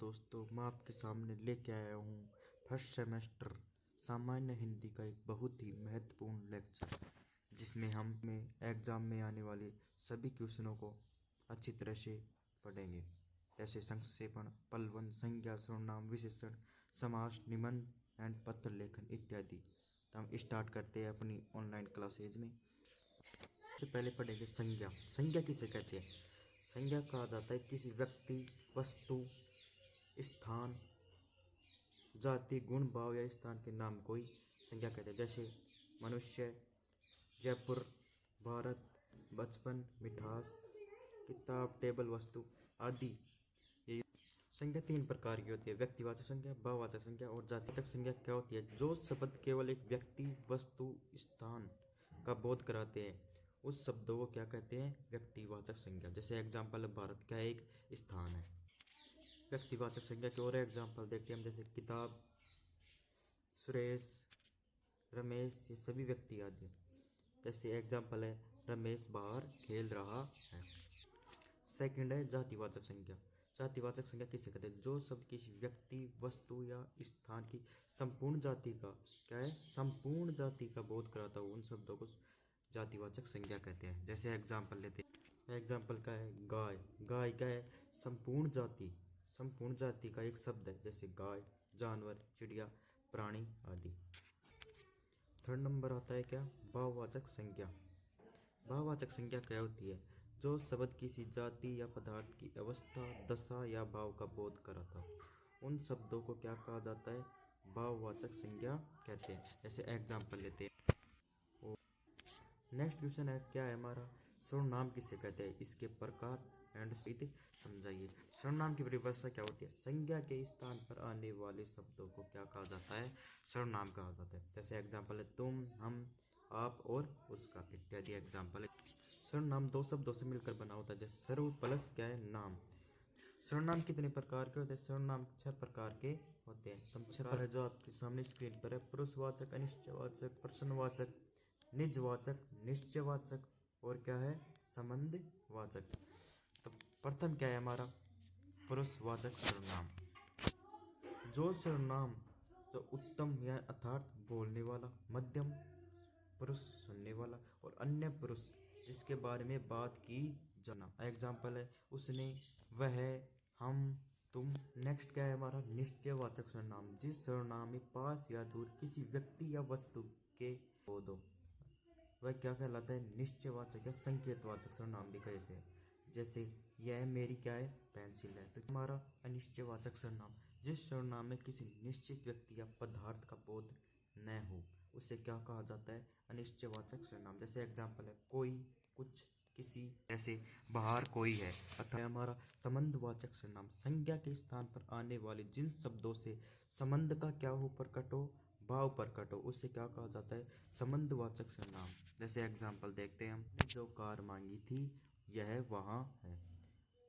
दोस्तों, मैं आपके सामने लेके आया हूँ फर्स्ट सेमेस्टर सामान्य हिंदी का एक बहुत ही महत्वपूर्ण लेक्चर, जिसमें हम एग्जाम में आने वाले सभी क्वेश्चनों को अच्छी तरह से पढ़ेंगे, जैसे संक्षेपण, पलवन, संज्ञा, सर्वनाम, विशेषण, समास, निबंध एंड पत्र लेखन इत्यादि। तो हम स्टार्ट करते हैं अपनी ऑनलाइन क्लासेज में। सबसे पहले पढ़ेंगे संज्ञा। संज्ञा किसे कहते हैं? संज्ञा कहा जाता है किसी व्यक्ति, वस्तु, स्थान, जाति, गुण, भाव या स्थान के नाम को ही संज्ञा कहते हैं। जैसे मनुष्य, जयपुर, भारत, बचपन, मिठास, किताब, टेबल, वस्तु आदि। ये संज्ञा तीन प्रकार की होती है: व्यक्तिवाचक संज्ञा, भाववाचक संज्ञा और जातिवाचक संज्ञा। क्या होती है? जो शब्द केवल एक व्यक्ति, वस्तु, स्थान का बोध कराते हैं, उस शब्दों को क्या कहते हैं? व्यक्तिवाचक संज्ञा। जैसे एग्जाम्पल, भारत क्या एक स्थान है। व्यक्तिवाचक संज्ञा के और एग्जाम्पल देखते हैं हम, जैसे किताब, सुरेश, रमेश, ये सभी व्यक्ति आदि। जैसे एग्जाम्पल है, रमेश बाहर खेल रहा है। सेकंड है जातिवाचक संज्ञा। जातिवाचक संज्ञा किसे कहते हैं? जो शब्द किसी व्यक्ति, वस्तु या स्थान की संपूर्ण जाति का क्या है? संपूर्ण जाति का बोध कराता हो, उन शब्दों को जातिवाचक संज्ञा कहते हैं। जैसे एग्जाम्पल लेते हैं, एग्जाम्पल का है गाय। गाय क्या है? संपूर्ण जाति, संपूर्ण जाति का एक शब्द है, जैसे गाय, जानवर, चिड़िया, प्राणी आदि। थर्ड नंबर आता है क्या? भाववाचक संज्ञा। भाववाचक संज्ञा क्या होती है? जो शब्द किसी जाति या पदार्थ की अवस्था, दशा या भाव का बोध कराता हो, उन शब्दों को क्या कहा जाता है? भाववाचक संज्ञा कहते हैं। जैसे एग्जाम्पल लेते हैं। नेक्स्ट क्वेश्चन है क्या है हमारा? सर्वनाम किसे कहते हैं? इसके प्रकार एंड समझाइए। सर्वनाम की परिभाषा क्या होती है? संज्ञा के स्थान पर आने वाले शब्दों को क्या कहा जाता है? सर्वनाम कहा जाता है। जैसे एग्जाम्पल है तुम, हम, आप और उसका इत्यादि एग्जाम्पल है। सर्वनाम दो शब्दों से मिलकर बना होता है, जैसे सर्व प्लस क्या है? नाम। सर्वनाम कितने प्रकार के होते हैं? सर्वनाम 6 प्रकार के होते हैं। तुम 6 है जो आपके सामने स्क्रीन पर है: पुरुषवाचक, अनिश्चयवाचक, प्रश्नवाचक, निजवाचक, निश्चयवाचक और क्या है? संबंधवाचक। तो प्रथम क्या है हमारा? पुरुषवाचक सर्वनाम। जो सर्वनाम तो उत्तम या अर्थात बोलने वाला, मध्यम पुरुष सुनने वाला और अन्य पुरुष जिसके बारे में बात की जाना। एग्जाम्पल है उसने, वह, हम, तुम। नेक्स्ट क्या है हमारा? निश्चयवाचक सर्वनाम। जिस सर्वनाम में पास या दूर किसी व्यक्ति या वस्तु के बोध हो, वह क्या कहलाता है? निश्चयवाचक या संकेतवाचक सर्वनाम भी कहे। जैसे यह मेरी क्या है? पेंसिल है। तो हमारा अनिश्चयवाचक सर्वनाम, जिस सर्वनाम में किसी निश्चित व्यक्ति या पदार्थ का बोध न हो, उसे क्या कहा जाता है? अनिश्चयवाचक सर्वनाम। जैसे एग्जाम्पल है कोई, कुछ, किसी। जैसे बाहर कोई है। अतः हमारा संबंधवाचक सर्वनाम, संज्ञा के स्थान पर आने वाले जिन शब्दों से संबंध का क्या हो? प्रकट हो, भाव प्रकट हो, उससे क्या कहा जाता है? संबंधवाचक सर्वनाम। जैसे एग्जाम्पल देखते हैं हम, जो कार मांगी थी यह वहाँ है।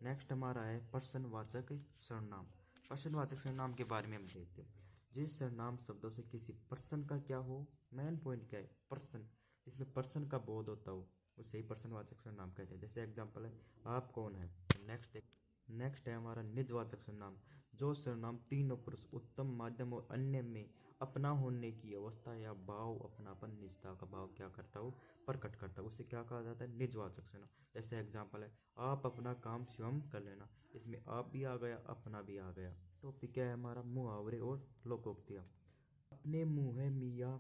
नेक्स्ट हमारा है प्रश्नवाचक सर्वनाम। प्रश्नवाचक सर्वनाम के बारे में हम देखते हैं, जिस सर्वनाम शब्दों से किसी पर्सन का क्या हो? मेन पॉइंट क्या है? पर्सन, जिसमें पर्सन का बोध होता हो, उसे ही प्रश्नवाचक सर्वनाम कहते हैं। जैसे एग्जाम्पल है आप कौन है। नेक्स्ट है हमारा निजवाचक सर्वनाम। जो सर्वनाम तीनों पुरुष, उत्तम, मध्यम और अन्य में अपना होने की अवस्था या भाव, अपनापन, निजता का भाव क्या करता हो? प्रकट करता हो, उसे क्या कहा जाता है? निजवाचक सर्वनाम। जैसे एग्जाम्पल है आप अपना काम स्वयं कर लेना। इसमें आप भी आ गया, अपना भी आ गया। टॉपिक है हमारा मुहावरे और लोकोक्तियाँ। अपने मुँह है मियाँ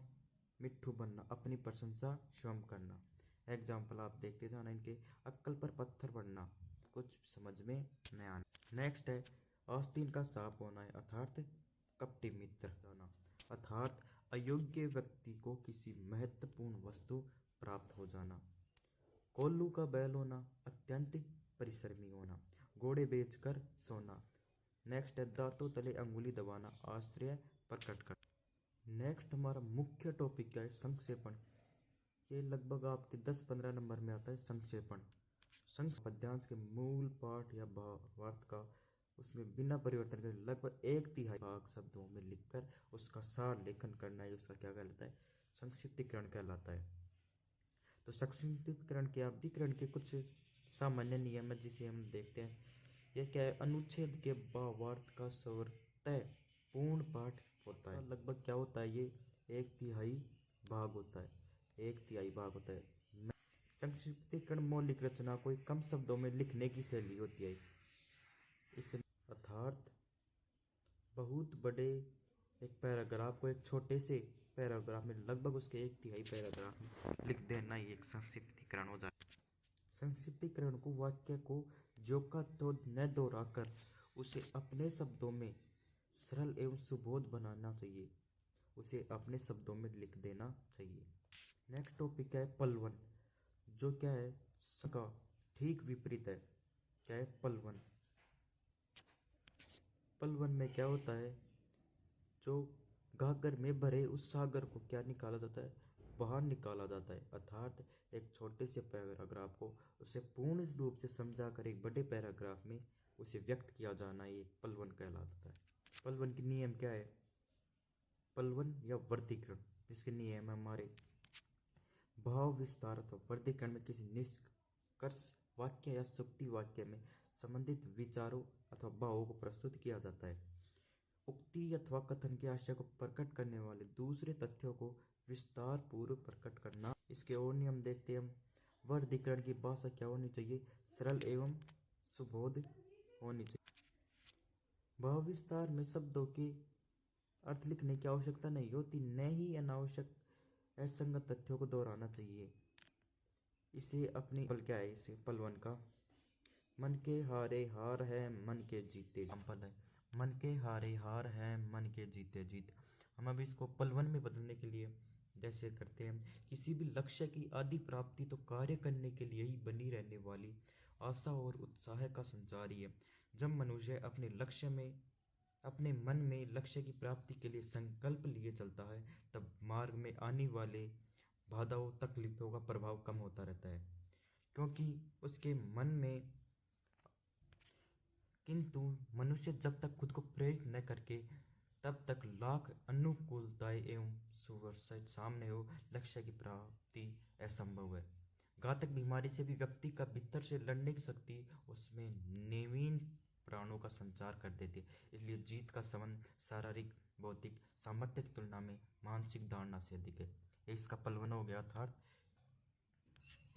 मिट्ठू बनना, अपनी प्रशंसा स्वयं करना। एग्जाम्पल आप देखते जाना इनके। अक्कल पर पत्थर पड़ना, कुछ समझ में न आना। नेक्स्ट है आस्तीन का सांप होना है, अर्थात कपटी मित्र होना, अर्थात अयोग्य व्यक्ति को किसी महत्वपूर्ण वस्तु प्राप्त हो जाना। कोल्लू का बैल होना, अत्यंत परिश्रमी होना, घोड़े बेचकर सोना। नेक्स्ट है दांतों तले अंगुली दबाना, आश्चर्य प्रकट कर। नेक्स्ट हमारा मुख्य टॉपिक क्या है? संक्षेपण। ये लगभग आपके 10-15 नंबर में आता है संक्षेपण। पद्यांश के मूल पाठ या भावार्थ का उसमें बिना परिवर्तन के लगभग 1/3 भाग शब्दों में लिखकर उसका सार लेखन करना ही उसका क्या कहलाता है? संक्षिप्तीकरण कहलाता है। तो संक्षिप्तीकरण के कुछ सामान्य नियम है जिसे हम देखते हैं। यह क्या है, अनुच्छेद के भावार्थ का स्वतः पूर्ण पाठ होता है। लगभग क्या होता है, ये 1/3 भाग होता है, 1/3 भाग होता है। संक्षिप्तीकरण मौलिक रचना को कम शब्दों में लिखने की शैली होती है। इस अर्थात बहुत बड़े एक पैराग्राफ को एक छोटे से पैराग्राफ में, लगभग उसके 1/3 पैराग्राफ में लिख देना ही एक संक्षिप्तीकरण हो जाए। संक्षिप्तीकरण को वाक्य को जो का तो न दोहराकर उसे अपने शब्दों में सरल एवं सुबोध बनाना चाहिए, उसे अपने शब्दों में लिख देना चाहिए। नेक्स्ट टॉपिक है पलवन, जो क्या है, सका ठीक विपरीत है। क्या है, पलवन। पलवन में क्या होता है, जो गागर में भरे उस सागर को क्या निकाला जाता है, बाहर निकाला जाता है। अर्थात एक छोटे से पैराग्राफ को उसे पूर्ण रूप से समझाकर एक बड़े पैराग्राफ में उसे व्यक्त किया जाना, ये पलवन कहलाता है। पलवन के नियम क्या है, पलवन या वर्गीकरण, इसके नियम हमारे भाव विस्तार अथवा वर्गीकरण में किसी निष्कर्ष वाक्य या सुक्ति वाक्य में संबंधित विचारों अथवा भावों को प्रस्तुत किया जाता है। उक्ति अथवा कथन के आशय को प्रकट करने वाले दूसरे तथ्यों को विस्तार पूर्वक प्रकट करना। इसके और नियम देखते हैं हम। वर्गीकरण की भाषा क्या होनी चाहिए, सरल एवं सुबोध होनी चाहिए। भाव विस्तार में शब्दों के अर्थ लिखने की आवश्यकता नहीं होती, न ही अनावश्यक असंगत तथ्यों को दोहराना चाहिए। इसे अपनी पल क्या है, इसे पलवन का, मन के हारे हार है मन के जीते संपल है, मन के हारे हार है मन के जीते जीत। हम अब इसको पलवन में बदलने के लिए जैसे करते हैं, किसी भी लक्ष्य की आदि प्राप्ति तो कार्य करने के लिए ही बनी रहने वाली आशा और उत्साह का संचार ही है। जब मनुष्य अपने लक्ष्य में, अपने मन में लक्ष्य की प्राप्ति के लिए संकल्प लिए चलता है, तब मार्ग में आने वाले बाधाओं तकलीफों का प्रभाव कम होता रहता है, क्योंकि उसके मन में, किंतु मनुष्य जब तक खुद को प्रेरित न करके तब तक लाख अनुकूलताएं एवं सुवर्षाएं सामने हो, लक्ष्य की प्राप्ति असंभव है। घातक बीमारी से भी व्यक्ति का भीतर से लड़ने की शक्ति उसमें नवीन प्राणों का संचार कर देती है। इसलिए जीत का संबंध शारीरिक भौतिक सामर्थ्य की तुलना में मानसिक धारणा से अधिक है। इसका पलवन हो गया। अर्थात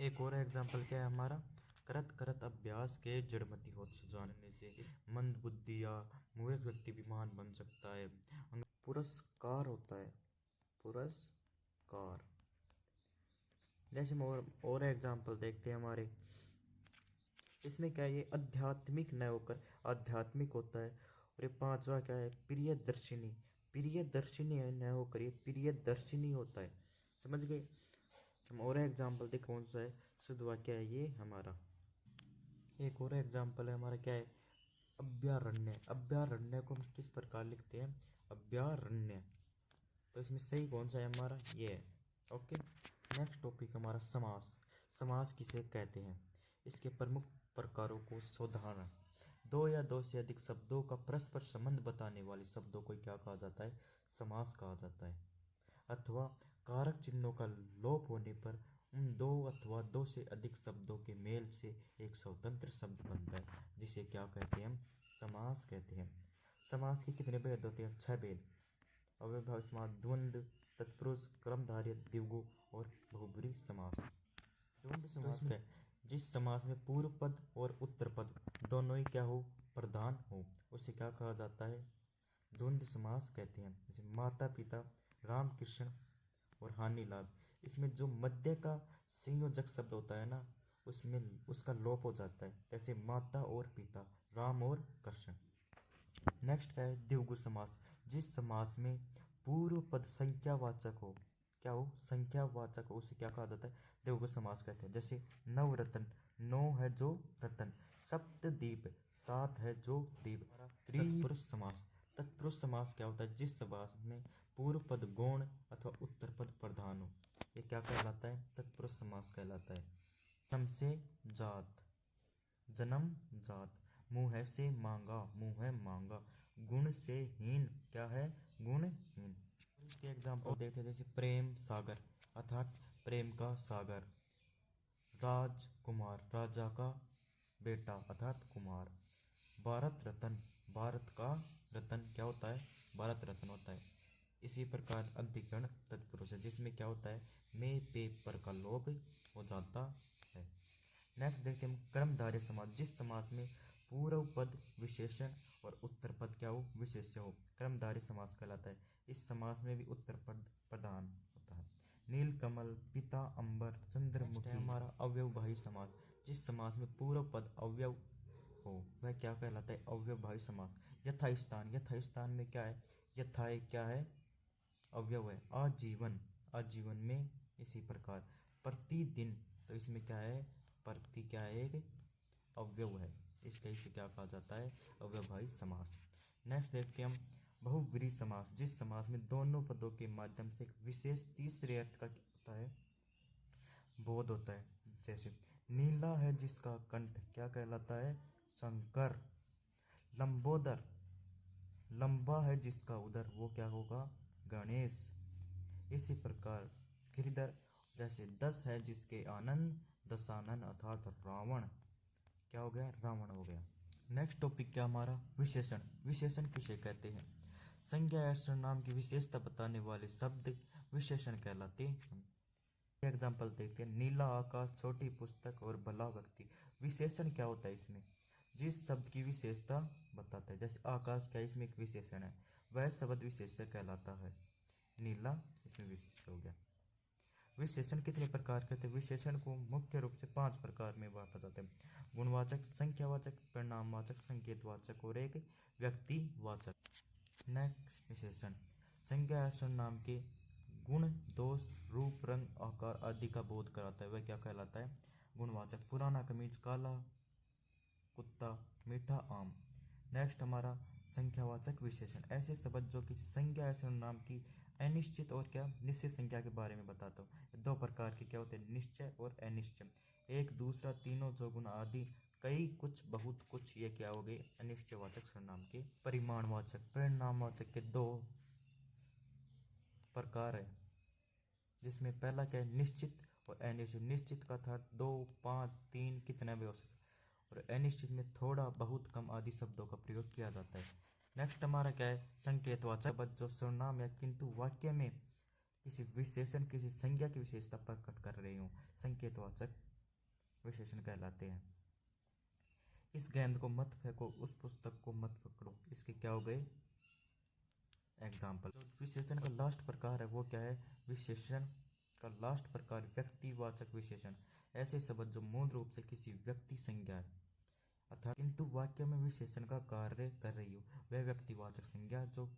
एक और एग्जाम्पल क्या है हमारा, करत करत अभ्यास के जड़मति होत सुजानने से इस मंद बुद्धि या मूर्ख व्यक्ति भी महान बन सकता है। पुरस्कार होता है, पुरस्कार। जैसे हम और एग्जाम्पल देखते हैं हमारे, इसमें क्या है, ये आध्यात्मिक न होकर आध्यात्मिक होता है। और ये पांचवा क्या है, प्रियदर्शिनी, प्रियदर्शिनी है न होकर ये प्रियदर्शिनी होता है। समझ गए। हम और एग्जाम्पल देख, कौन सा है, शुद्ध वाक्य है ये हमारा। एक और एग्जाम्पल है हमारा, क्या है, अभ्यारण्य। अभ्यारण्य को हम किस प्रकार लिखते हैं, अभ्यारण्य। तो इसमें सही कौन सा है हमारा, ये है। ओके। नेक्स्ट टॉपिक हमारा समास। समास किसे कहते हैं, इसके प्रमुख प्रकारों को सोधाना। दो या दो से अधिक शब्दों का परस्पर संबंध बताने वाले शब्दों को क्या कहा जाता है, समास कहा जाता है। अथवा कारक चिन्हों का लोप होने पर उन दो अथवा दो से अधिक शब्दों के मेल से एक स्वतंत्र शब्द बनता है, जिसे क्या कहते हैं, हम समास कहते हैं। समास के कितने भेद होते हैं, 6 भेद। अव्ययभावी समास, द्वंद्व, तत्पुरुष, कर्मधारय, द्विगु और बहुब्रीहि समास। द्वंद्व समास क्या है, जिस समास में पूर्व पद और उत्तर पद दोनों ही क्या हो, प्रधान हो, उसे क्या कहा जाता है, द्वंद्व समास कहते हैं। जैसे माता पिता, राम कृष्ण और हानि लाभ। इसमें जो मध्य का संयोजक शब्द होता है ना, उसमें उसका लोप हो जाता है। जैसे माता और पिता, राम और कृष्ण। नेक्स्ट क्या है, द्विगु समास, जिस समास में पूर्व पद संख्यावाचक हो, क्या हो, संख्यावाचक हो, उसे क्या कहा जाता है, द्विगु समास कहते हैं। जैसे नवरत्न, 9 है जो रतन, सप्तद्वीप, 7 है जो द्वीप। तत्पुरुष समास, तत्पुरुष समास क्या होता है, जिस समास में पूर्व पद गौण अथवा उत्तर पद प्रधान हो, ये क्या कहलाता है, तत्पुरुष समास कहलाता है। जन्म से जात, जन्म जात, मुँह से मांगा, मुँह है मांगा, गुण से हीन, क्या है, गुणहीन। इसके एग्जाम्पल देखते हैं, जैसे प्रेम सागर, अर्थात प्रेम का सागर। राजकुमार, राजा का बेटा अर्थात कुमार। भारत रत्न, भारत का रत्न क्या होता है, भारत रत्न होता है। इसी प्रकार अधिकरण तत्पुरुष है, जिसमें क्या होता है, मैं पेपर का लोभ हो जाता है। नेक्स्ट देखते हैं हम कर्मधारय समास, जिस समास में पूर्व पद विशेषण और उत्तर पद क्या हो, विशेष्य हो, कर्मधारय समास कहलाता है। इस समास में भी उत्तर पद प्रधान होता है। नील कमल, पिता अंबर, चंद्रमुखी। हमारा अव्यवभावी समास, जिस समास में पूर्व पद अव्यव हो वह क्या कहलाता है, अव्यवभावी समास। यथास्थान, यथास्थान में क्या है, यथा क्या है, अवयव है। आजीवन, आजीवन में इसी प्रकार। प्रतिदिन, तो इसमें क्या है, प्रति क्या है, एक अवयव है, इसलिए इसे क्या कहा जाता है, अव्यवभावी समास। नेक्स्ट देखते हैं हम बहुव्रीहि समास, जिस समास में दोनों पदों के माध्यम से एक विशेष तीसरे अर्थ का क्या होता है, बोध होता है। जैसे नीला है जिसका कंठ क्या कहलाता है, शंकर। लंबोदर, लंबा है जिसका उदर वो क्या होगा, गणेश। इसी प्रकार गिरिधर, जैसे 10 है जिसके आनंद, दशानन अर्थात रावण क्या हो गया, रावण हो गया। नेक्स्ट टॉपिक क्या हमारा, विशेषण। विशेषण किसे कहते हैं, संज्ञा या सर्वनाम की विशेषता बताने वाले शब्द विशेषण कहलाते हैं। एग्जाम्पल देखते हैं, नीला आकाश, छोटी पुस्तक और भला व्यक्ति। विशेषण क्या होता है इसमें, जिस शब्द की विशेषता बताता है। जैसे आकाश क्या, इसमें एक विशेषण है, वह शब्द विशेष्य कहलाता है। नीला इसमें विशेष्य हो गया। विशेषण कितने प्रकार के थे, विशेषण को मुख्य रूप से 5 प्रकार में बांटा जाता है। गुणवाचक, संख्यावाचक, परिणामवाचक, संकेतवाचक और एक व्यक्तिवाचक। नेक्स्ट विशेषण, संज्ञा या सर्वनाम के गुण, दोष, रूप, रंग, आकार आदि का बोध कराता है, वह क्या कहलाता है, गुणवाचक। पुराना कमीज, काला कुत्ता, मीठा आम। नेक्स्ट हमारा संख्यावाचक विशेषण, ऐसे शब्द जो किसी संज्ञा या सर्वनाम की अनिश्चित और क्या निश्चित संख्या के बारे में बताता हूँ। 2 प्रकार के क्या होते हैं, निश्चय और अनिश्चय। एक, दूसरा, तीनों, चौगुना आदि, कई, कुछ, बहुत, कुछ, ये क्या हो गए, अनिश्चयवाचक सर्वनाम के। परिमाणवाचक, परिणामवाचक के 2 प्रकार है, जिसमें पहला क्या है, निश्चित और अनिश्चित। निश्चित का था 2, 5, 3 कितना भी हो सकता है, और अनिश्चित में थोड़ा, बहुत, कम आदि शब्दों का प्रयोग किया जाता है। नेक्स्ट हमारा क्या है, संकेतवाचक शब्द जो सर्वनाम या किंतु वाक्य में किसी विशेषण, किसी संज्ञा की विशेषता प्रकट कर रहे हो, संकेतवाचक विशेषण कहलाते हैं। इस गेंद को मत फेंको, उस पुस्तक को मत पकड़ो, इसके क्या हो गए एग्जाम्पल। विशेषण का लास्ट प्रकार है वो क्या है, विशेषण का लास्ट प्रकार व्यक्तिवाचक विशेषण। ऐसे शब्द जो मूल रूप से किसी व्यक्ति संज्ञा है अर्थात किंतु वाक्य में विशेषण का कार्य कर रही हो, वह व्यक्तिवाचक संज्ञा जो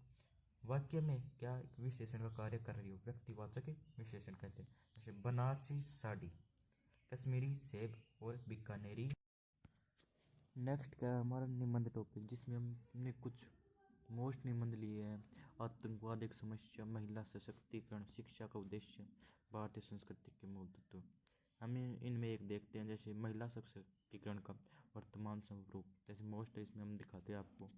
वाक्य में क्या विशेषण का कार्य कर रही हो, व्यक्तिवाचक विशेषण कहते हैं। जैसे बनारसी साड़ी, कश्मीरी सेब और बीकानेरी। नेक्स्ट क्या है हमारा निबंध टॉपिक, जिसमें हमने कुछ मोस्ट निबंध लिए हैं। आतंकवाद एक समस्या, महिला सशक्तिकरण, शिक्षा का उद्देश्य, भारतीय संस्कृति के मूल तत्व। हमें इनमें एक देखते हैं, जैसे महिला सशक्तिकरण का वर्तमान स्वरूप। जैसे मोस्ट इसमें हम दिखाते हैं आपको